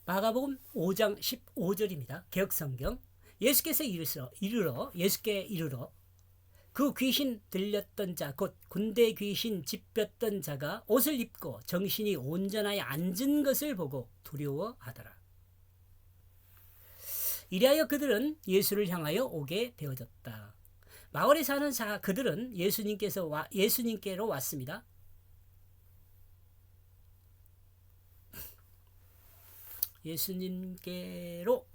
마가복음 5장 15절입니다. 개역성경. 예수께서 이르러 그 귀신 들렸던 자 곧 군대 귀신 집혔던 자가 옷을 입고 정신이 온전하여 앉은 것을 보고 두려워하더라. 이리하여 그들은 예수를 향하여 오게 되어졌다. 마을에 사는 그들은 예수님께로 왔습니다. 예수님께로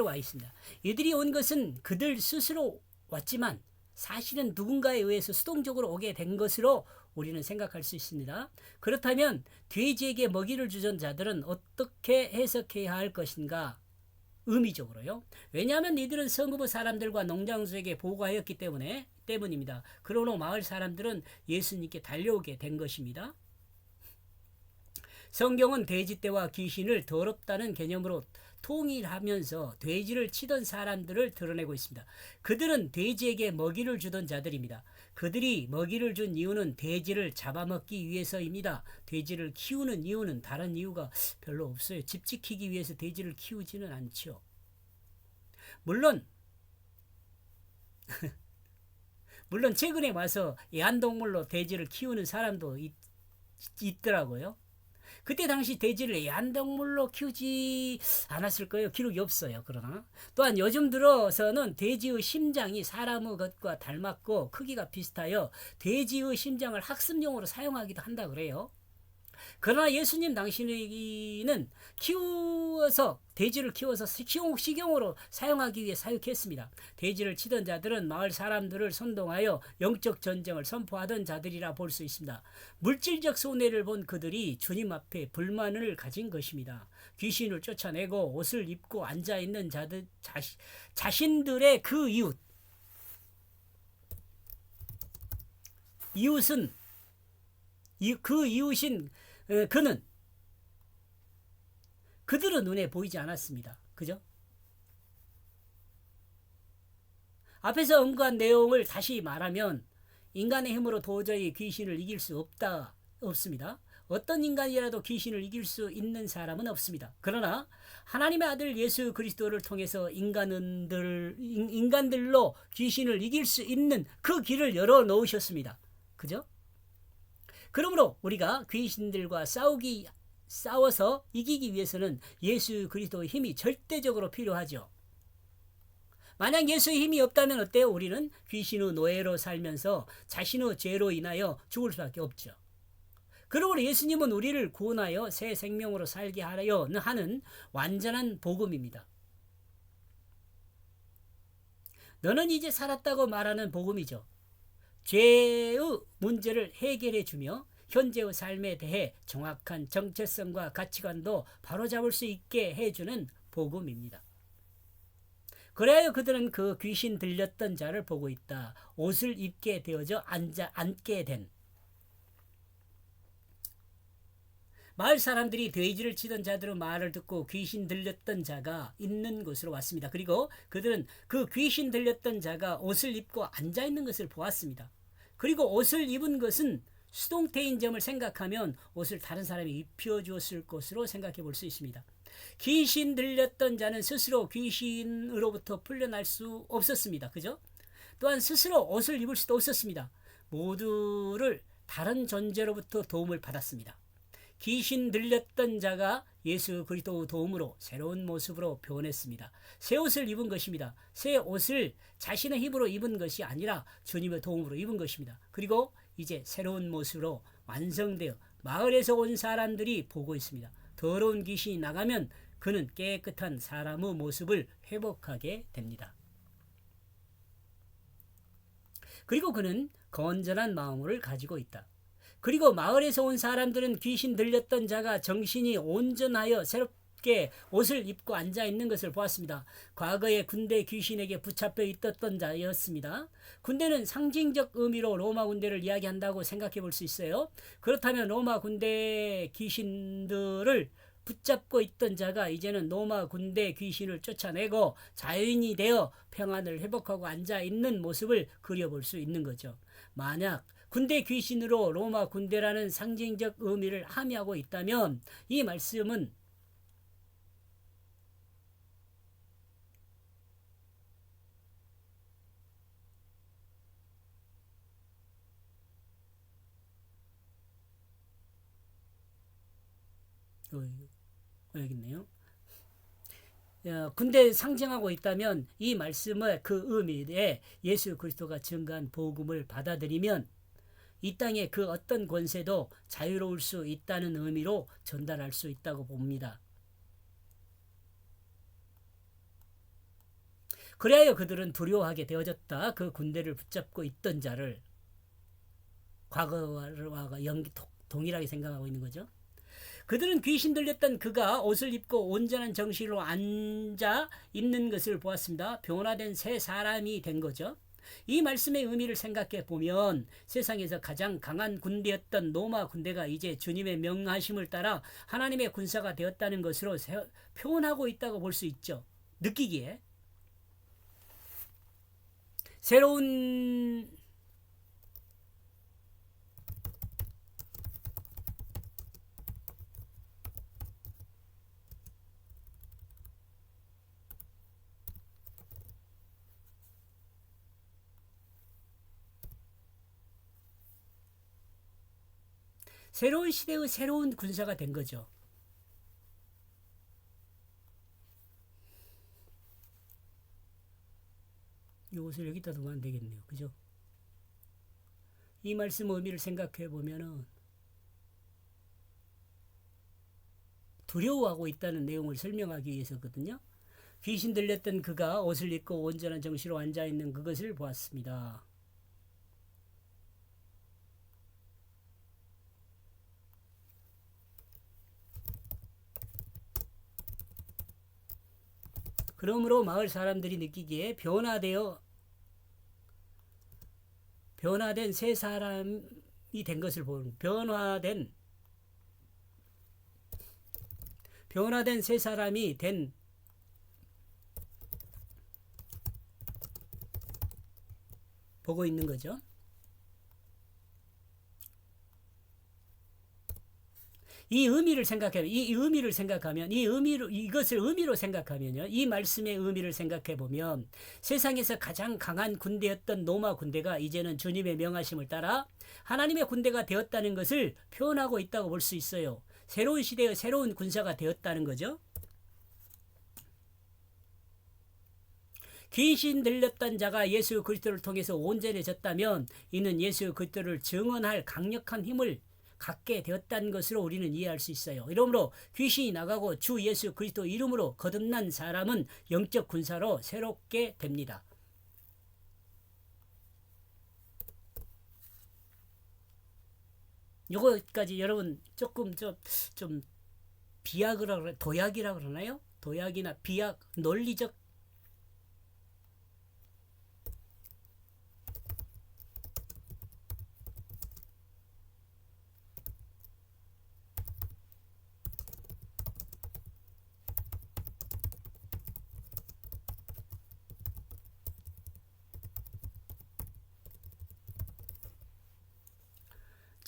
와 있습니다. 이들이 온 것은 그들 스스로 왔지만 사실은 누군가에 의해서 수동적으로 오게 된 것으로 우리는 생각할 수 있습니다. 그렇다면 돼지에게 먹이를 주던 자들은 어떻게 해석해야 할 것인가? 의미적으로요. 왜냐하면 이들은 성읍의 사람들과 농장주에게 보고하였기 때문입니다. 그러므로 마을 사람들은 예수님께 달려오게 된 것입니다. 성경은 돼지 떼와 귀신을 더럽다는 개념으로 통일하면서 돼지를 치던 사람들을 드러내고 있습니다. 그들은 돼지에게 먹이를 주던 자들입니다. 그들이 먹이를 준 이유는 돼지를 잡아먹기 위해서입니다. 돼지를 키우는 이유는 다른 이유가 별로 없어요. 집 지키기 위해서 돼지를 키우지는 않죠. 물론 최근에 와서 애완동물로 돼지를 키우는 사람도 있더라고요. 그때 당시 돼지를 애완동물로 키우지 않았을 거예요. 기록이 없어요. 그러나 또한 요즘 들어서는 돼지의 심장이 사람의 것과 닮았고 크기가 비슷하여 돼지의 심장을 학습용으로 사용하기도 한다 그래요. 그러나 예수님 당신은 돼지를 키워서 식용으로 사용하기 위해 사육했습니다. 돼지를 치던 자들은 마을 사람들을 선동하여 영적 전쟁을 선포하던 자들이라 볼 수 있습니다. 물질적 손해를 본 그들이 주님 앞에 불만을 가진 것입니다. 귀신을 쫓아내고 옷을 입고 앉아있는 자들 자신들의 그 이웃인 그들은 눈에 보이지 않았습니다. 그죠? 앞에서 언급한 내용을 다시 말하면 인간의 힘으로 도저히 귀신을 이길 수 없습니다. 어떤 인간이라도 귀신을 이길 수 있는 사람은 없습니다. 그러나 하나님의 아들 예수 그리스도를 통해서 인간들로 귀신을 이길 수 있는 그 길을 열어놓으셨습니다. 그죠? 그러므로 우리가 귀신들과 싸워서 이기기 위해서는 예수 그리스도의 힘이 절대적으로 필요하죠. 만약 예수의 힘이 없다면 어때요? 우리는 귀신의 노예로 살면서 자신의 죄로 인하여 죽을 수밖에 없죠. 그러므로 예수님은 우리를 구원하여 새 생명으로 살게 하려 하는 완전한 복음입니다. 너는 이제 살았다고 말하는 복음이죠. 죄의 문제를 해결해 주며 현재의 삶에 대해 정확한 정체성과 가치관도 바로잡을 수 있게 해주는 복음입니다. 그래야 그들은 그 귀신 들렸던 자를 보고 있다. 옷을 입게 되어져 앉게 된 마을 사람들이 돼지를 치던 자들의 말을 듣고 귀신 들렸던 자가 있는 곳으로 왔습니다. 그리고 그들은 그 귀신 들렸던 자가 옷을 입고 앉아있는 것을 보았습니다. 그리고 옷을 입은 것은 수동태인 점을 생각하면 옷을 다른 사람이 입혀주었을 것으로 생각해 볼 수 있습니다. 귀신 들렸던 자는 스스로 귀신으로부터 풀려날 수 없었습니다. 그죠? 또한 스스로 옷을 입을 수도 없었습니다. 모두를 다른 존재로부터 도움을 받았습니다. 귀신 들렸던 자가 예수 그리스도의 도움으로 새로운 모습으로 변했습니다. 새 옷을 입은 것입니다. 새 옷을 자신의 힘으로 입은 것이 아니라 주님의 도움으로 입은 것입니다. 그리고 이제 새로운 모습으로 완성되어 마을에서 온 사람들이 보고 있습니다. 더러운 귀신이 나가면 그는 깨끗한 사람의 모습을 회복하게 됩니다. 그리고 그는 건전한 마음을 가지고 있다. 그리고 마을에서 온 사람들은 귀신 들렸던 자가 정신이 온전하여 새롭게 옷을 입고 앉아있는 것을 보았습니다. 과거에 군대 귀신에게 붙잡혀 있었던 자였습니다. 군대는 상징적 의미로 로마 군대를 이야기한다고 생각해 볼 수 있어요. 그렇다면 로마 군대 귀신들을 붙잡고 있던 자가 이제는 로마 군대 귀신을 쫓아내고 자유인이 되어 평안을 회복하고 앉아있는 모습을 그려볼 수 있는 거죠. 만약 군대 귀신으로 로마 군대라는 상징적 의미를 함의하고 있다면 이 말씀은 여기 있네요. 군대 상징하고 있다면 이 말씀의 그 의미에 예수 그리스도가 증거한 복음을 받아들이면 이 땅의 그 어떤 권세도 자유로울 수 있다는 의미로 전달할 수 있다고 봅니다. 그래야 그들은 두려워하게 되어졌다. 그 군대를 붙잡고 있던 자를 과거와 동일하게 생각하고 있는 거죠. 그들은 귀신 들렸던 그가 옷을 입고 온전한 정신으로 앉아 있는 것을 보았습니다. 변화된 새 사람이 된 거죠. 이 말씀의 의미를 생각해 보면 세상에서 가장 강한 군대였던 로마 군대가 이제 주님의 명하심을 따라 하나님의 군사가 되었다는 것으로 표현하고 있다고 볼 수 있죠. 느끼기에 새로운 시대의 새로운 군사가 된 거죠. 이것을 여기다 두면 안 되겠네요. 그죠? 이 말씀 의미를 생각해 보면은 두려워하고 있다는 내용을 설명하기 위해서거든요. 귀신 들렸던 그가 옷을 입고 온전한 정신으로 앉아 있는 그것을 보았습니다. 그러므로 마을 사람들이 느끼기에 변화된 새 사람이 된 것을 보는 변화된 새 사람이 된 보고 있는 거죠. 이것을 의미로 생각하면요. 이 말씀의 의미를 생각해 보면 세상에서 가장 강한 군대였던 로마 군대가 이제는 주님의 명하심을 따라 하나님의 군대가 되었다는 것을 표현하고 있다고 볼 수 있어요. 새로운 시대의 새로운 군사가 되었다는 거죠. 귀신 들렸던 자가 예수 그리스도를 통해서 온전해졌다면 이는 예수 그리스도를 증언할 강력한 힘을 갖게 되었다는 것으로 우리는 이해할 수 있어요. 이러므로 귀신이 나가고 주 예수 그리스도 이름으로 거듭난 사람은 영적 군사로 새롭게 됩니다. 이거까지 여러분 조금 좀 비약이라 도약이라 그러나요? 도약이나 비약, 논리적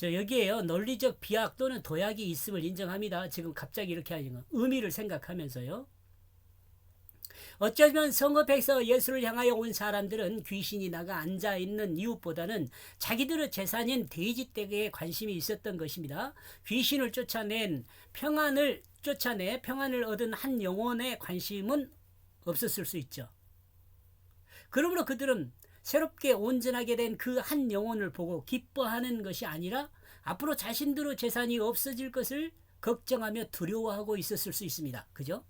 여기에요. 논리적 비약 또는 도약이 있음을 인정합니다. 지금 갑자기 이렇게 하는 거. 의미를 생각하면서요. 어쩌면 성읍에서 예수를 향하여 온 사람들은 귀신이 나가 앉아있는 이웃보다는 자기들의 재산인 돼지떼에 관심이 있었던 것입니다. 귀신을 쫓아내 평안을 얻은 한 영혼의 관심은 없었을 수 있죠. 그러므로 그들은 새롭게 온전하게 된 그 한 영혼을 보고 기뻐하는 것이 아니라 앞으로 자신들의 재산이 없어질 것을 걱정하며 두려워하고 있었을 수 있습니다. 그죠?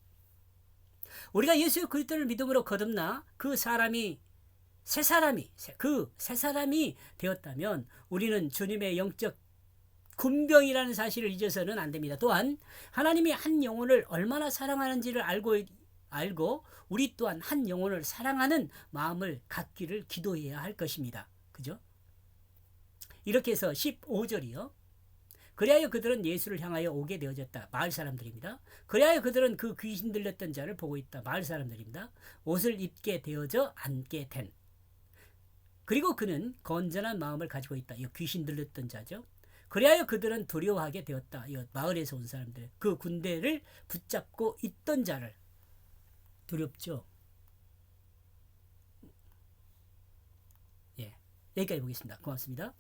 우리가 예수 그리스도를 믿음으로 거듭나 그 사람이 새 사람이 되었다면 우리는 주님의 영적 군병이라는 사실을 잊어서는 안 됩니다. 또한 하나님이 한 영혼을 얼마나 사랑하는지를 알고 우리 또한 한 영혼을 사랑하는 마음을 갖기를 기도해야 할 것입니다. 그죠? 이렇게 해서 15절이요. 그리하여 그들은 예수를 향하여 오게 되어졌다. 마을 사람들입니다. 그리하여 그들은 그 귀신 들렸던 자를 보고 있다. 마을 사람들입니다. 옷을 입게 되어져 앉게 된. 그리고 그는 건전한 마음을 가지고 있다. 이 귀신 들렸던 자죠. 그리하여 그들은 두려워하게 되었다. 이 마을에서 온 사람들, 그 군대를 붙잡고 있던 자를. 두렵죠. 예, 여기까지 보겠습니다. 고맙습니다.